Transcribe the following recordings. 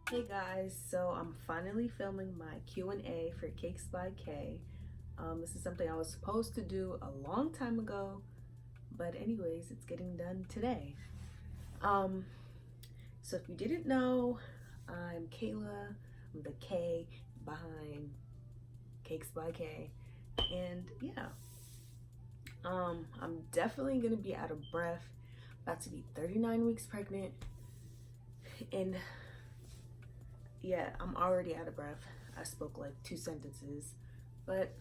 Hey guys, so I'm finally filming my Q&A for Cakes by K. This is something I was supposed to do a long time ago, but anyways, it's getting done today. So if you didn't know, I'm Kayla. I'm the K behind Cakes by K, and yeah, I'm definitely gonna be out of breath. About to be 39 weeks pregnant, and yeah, I'm already out of breath. I spoke like 2 sentences, but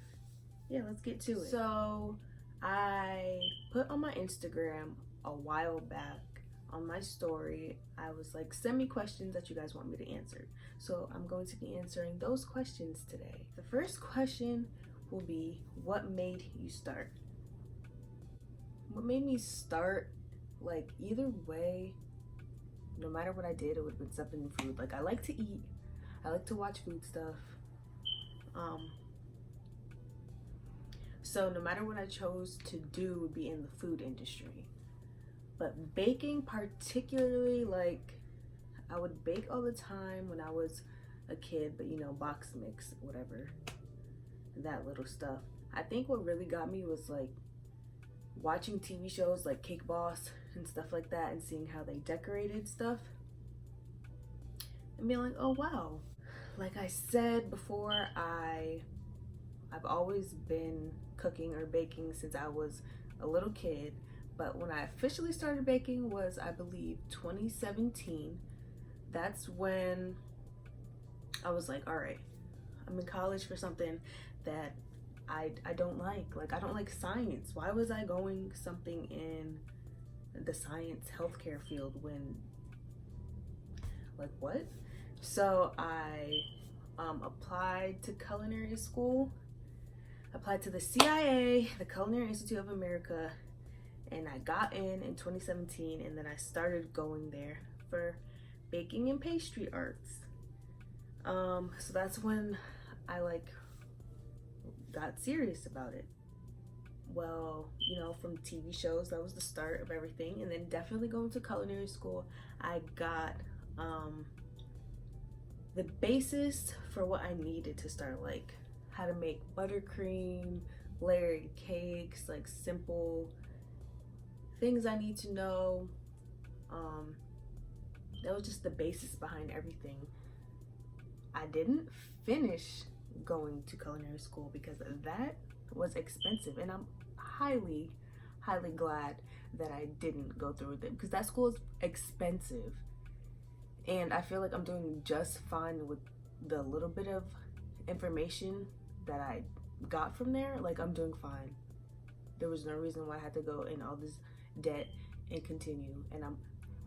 yeah, let's get to it. So I put on my Instagram a while back on my story, I was like, send me questions that you guys want me to answer. So I'm going to be answering those questions today. The first question will be, what made you start? What made me start, like either way, no matter what I did, it would have been something in food. Like I like to eat, I like to watch food stuff. So no matter what I chose to do would be in the food industry. But baking particularly, like I would bake all the time when I was a kid, but you know, box mix, whatever, that little stuff. I think what really got me was like watching TV shows like Cake Boss and stuff like that and seeing how they decorated stuff and being like, oh wow. Like I said before, I've always been cooking or baking since I was a little kid, but when I officially started baking was, I believe, 2017. That's when I was like, all right, I'm in college for something that I don't like. Like I don't like science. Why was I going something in the science healthcare field when, like what? So I applied to culinary school, applied to the CIA, the Culinary Institute of America, and I got in 2017, and then I started going there for baking and pastry arts. So that's when I like got serious about it. Well, you know, from TV shows, that was the start of everything, and then definitely going to culinary school, I got the basis for what I needed to start, like how to make buttercream, layered cakes, like simple things I need to know. That was just the basis behind everything. I didn't finish going to culinary school because that was expensive, and I'm highly glad that I didn't go through with it because that school is expensive, and I feel like I'm doing just fine with the little bit of information that I got from there. Like I'm doing fine. There was no reason why I had to go in all this debt and continue, and I'm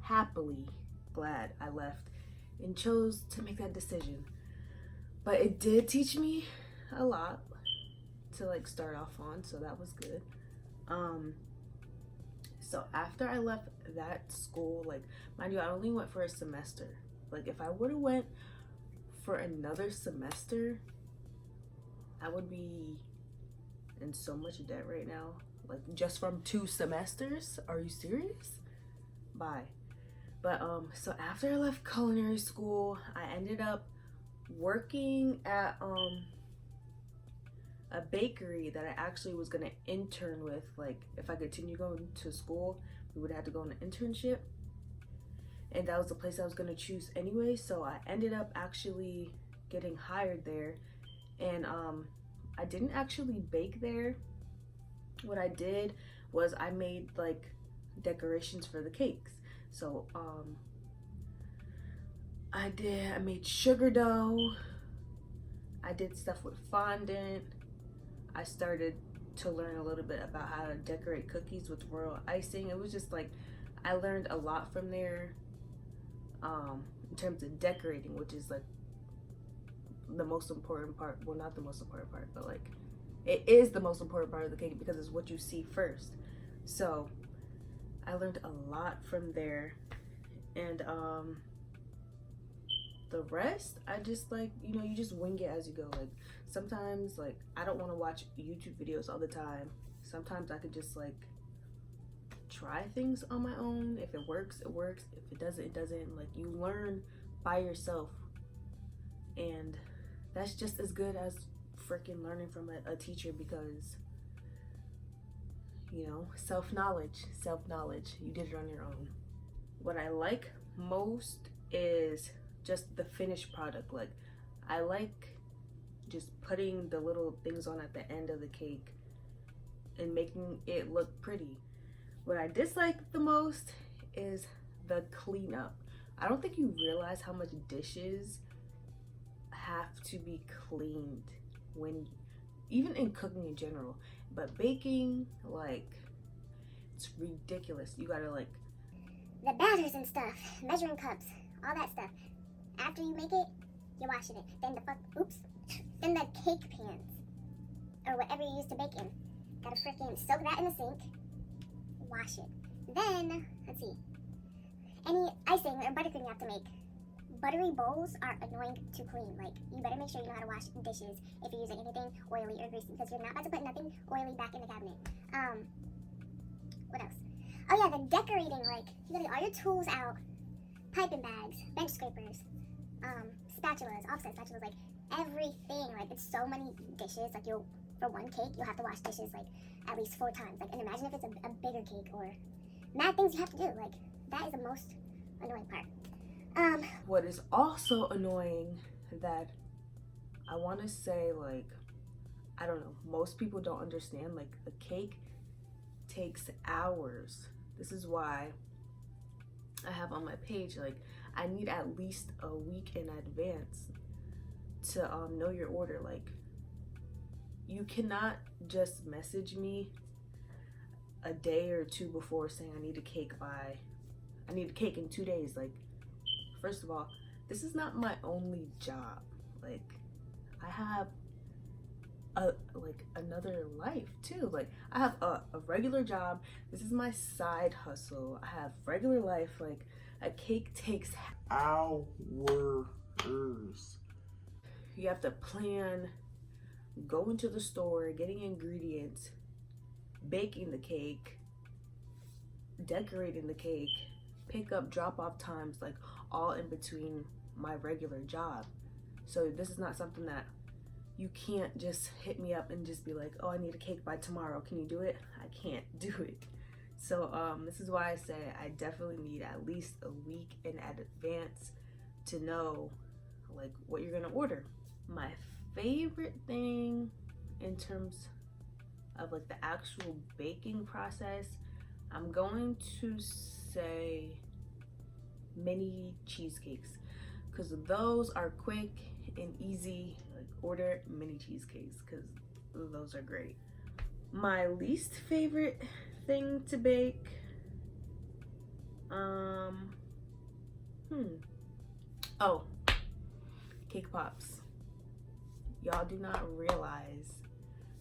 happily glad I left and chose to make that decision. But it did teach me a lot to like start off on, so that was good. So after I left that school, like mind you, I only went for a semester. Like if I would have went for another semester, I would be in so much debt right now. Like just from 2 semesters? Are you serious? Bye. But so after I left culinary school, I ended up working at a bakery that I actually was gonna intern with. Like if I continue going to school, we would have to go on an internship, and that was the place I was gonna choose anyway. So I ended up actually getting hired there, and I didn't actually bake there. What I did was I made like decorations for the cakes. So I made sugar dough, I did stuff with fondant. I started to learn a little bit about how to decorate cookies with royal icing. It was just like I learned a lot from there in terms of decorating, which is like the most important part. Well, not the most important part, but like it is the most important part of the cake because it's what you see first. So I learned a lot from there, and the rest I just like, you know, you just wing it as you go. Like sometimes like I don't want to watch YouTube videos all the time. Sometimes I could just like try things on my own. If it works, it works. If it doesn't, it doesn't. Like, you learn by yourself, and that's just as good as freaking learning from a teacher, because, you know, self-knowledge, you did it on your own. What I like most is just the finished product. Like, I like just putting the little things on at the end of the cake and making it look pretty. What I dislike the most is the cleanup. I don't think you realize how much dishes have to be cleaned when, even in cooking in general, but baking, like, it's ridiculous. You gotta, like, the batters and stuff, measuring cups, all that stuff. After you make it, you're washing it. Then then the cake pans, or whatever you use to bake in, gotta freaking soak that in the sink, wash it. Then, let's see, any icing or buttercream you have to make. Buttery bowls are annoying to clean. Like, you better make sure you know how to wash dishes if you're using anything oily or greasy, because you're not about to put nothing oily back in the cabinet. What else? Oh yeah, the decorating, like, you gotta get all your tools out, piping bags, bench scrapers, spatulas, offset spatulas, like, everything. Like, it's so many dishes. Like, for one cake, you'll have to wash dishes, like, at least 4 times. Like, and imagine if it's a bigger cake, or mad things you have to do. Like, that is the most annoying part. What is also annoying that I want to say, like, I don't know, most people don't understand, like, a cake takes hours. This is why I have on my page, like, I need at least a week in advance to know your order. Like, you cannot just message me a day or two before saying I need a cake in 2 days. Like, first of all, this is not my only job. Like, I have another life too. Like, I have a regular job. This is my side hustle. I have regular life. Like, a cake takes hours. You have to plan, go into the store, getting ingredients, baking the cake, decorating the cake, pick up, drop off times, like, all in between my regular job. So this is not something that you can't just hit me up and just be like, oh, I need a cake by tomorrow, can you do it? I can't do it. So this is why I say I definitely need at least a week in advance to know, like, what you're gonna order. My favorite thing in terms of, like, the actual baking process, I'm going to say mini cheesecakes, because those are quick and easy. Like, order mini cheesecakes because those are great. My least favorite thing to bake, oh, cake pops. Y'all do not realize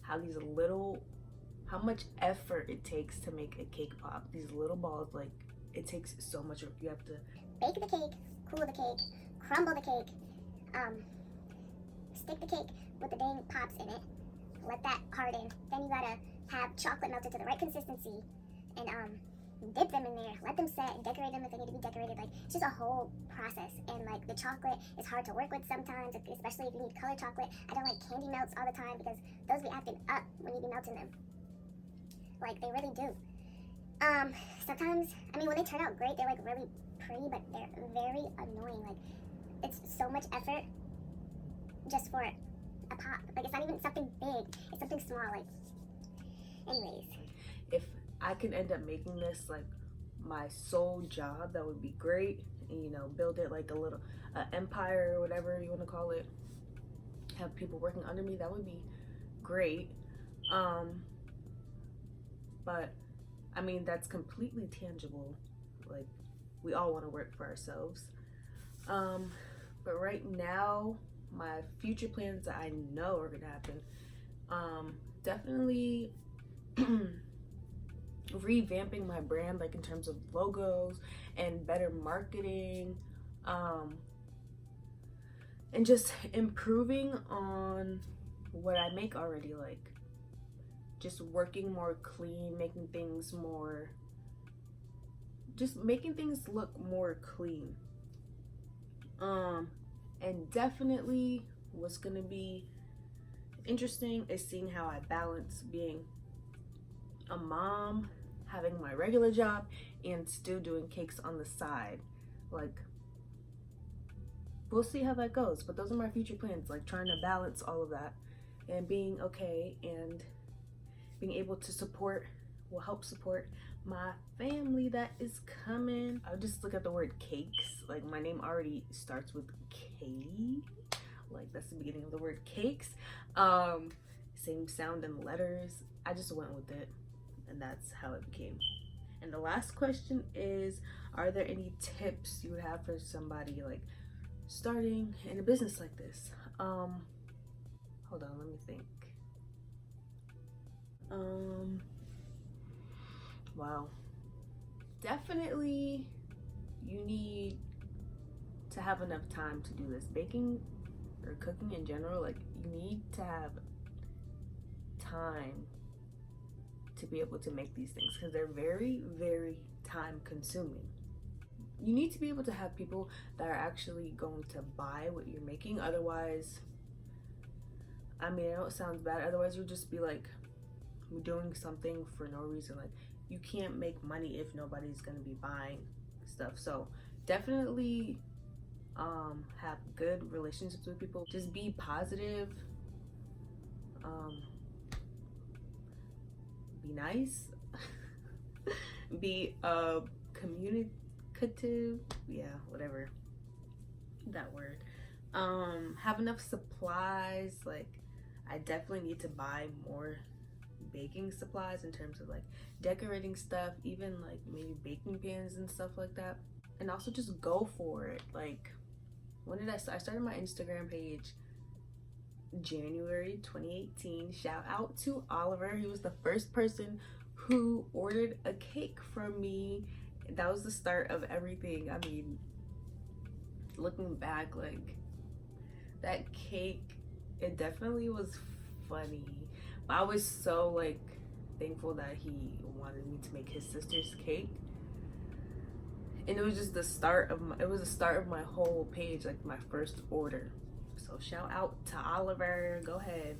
how much effort it takes to make a cake pop. These little balls, like, it takes so much work. You have to bake the cake, cool the cake, crumble the cake, stick the cake with the dang pops in it, let that harden. Then you gotta have chocolate melted to the right consistency, and dip them in there, let them set, and decorate them if they need to be decorated. Like, it's just a whole process. And, like, the chocolate is hard to work with sometimes, especially if you need colored chocolate. I don't like candy melts all the time, because those be acting up when you be melting them. Like, they really do. Sometimes, I mean, when they turn out great, they're, like, really pretty, but they're very annoying. Like, it's so much effort just for a pop. Like, it's not even something big, it's something small. Like, anyways, if I can end up making this, like, my sole job, that would be great. And, you know, build it like a little empire or whatever you want to call it, have people working under me, that would be great. But I mean, that's completely tangible. Like, we all want to work for ourselves. But right now, my future plans that I know are gonna happen, definitely revamping my brand, like, in terms of logos and better marketing, and just improving on what I make already. Like, just working more clean, making things more just making things look more clean. And definitely what's gonna be interesting is seeing how I balance being a mom, having my regular job, and still doing cakes on the side. Like, we'll see how that goes, but those are my future plans, like trying to balance all of that and being okay and being able to support, will help support my family that is coming. I just look at the word cakes, like my name already starts with K, like that's the beginning of the word cakes. Same sound and letters. I just went with it, and that's how it became. And the last question is, are there any tips you would have for somebody like starting in a business like this? Hold on, let me think. Wow. Definitely you need to have enough time to do this. Baking or cooking in general, like you need to have time to be able to make these things because they're very, very time consuming. You need to be able to have people that are actually going to buy what you're making. Otherwise, I mean, I know it sounds bad. Otherwise, you'll just be like doing something for no reason. Like, you can't make money if nobody's going to be buying stuff. So definitely have good relationships with people. Just be positive. Be nice. Be communicative. Yeah, whatever that word. Have enough supplies. Like, I definitely need to buy more baking supplies in terms of like decorating stuff, even like maybe baking pans and stuff like that. And also just go for it. Like, when did I started my Instagram page January 2018. Shout out to Oliver. He was the first person who ordered a cake from me. That was the start of everything. I mean, looking back, like that cake, it definitely was funny. But I was so like thankful that he wanted me to make his sister's cake. And it was just the start of my whole page, like my first order. So shout out to Oliver. Go ahead.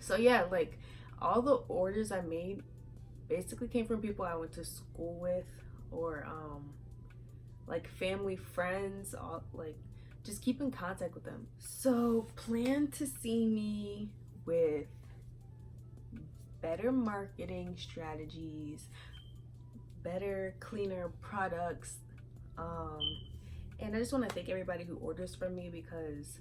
So yeah, like all the orders I made basically came from people I went to school with, or like family, friends, all like just keep in contact with them. So plan to see me with better marketing strategies, better, cleaner products. And I just want to thank everybody who orders from me because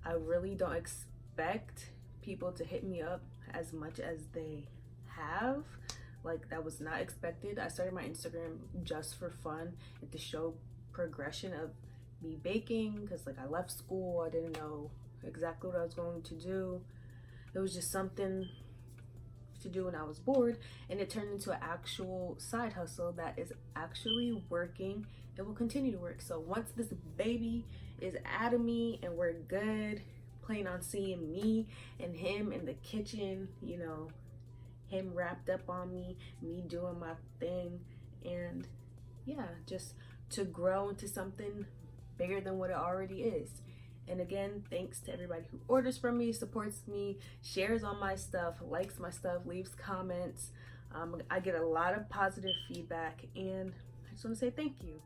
I really don't expect people to hit me up as much as they have. Like, that was not expected. I started my Instagram just for fun and to show progression of me baking because like I left school, I didn't know exactly what I was going to do. It was just something to do when I was bored, and it turned into an actual side hustle that is actually working. It will continue to work. So once this baby is out of me and we're good, plan on seeing me and him in the kitchen, you know, him wrapped up on me, me doing my thing, and yeah, just to grow into something bigger than what it already is. And again, thanks to everybody who orders from me, supports me, shares on my stuff, likes my stuff, leaves comments. I get a lot of positive feedback, and I just want to say thank you.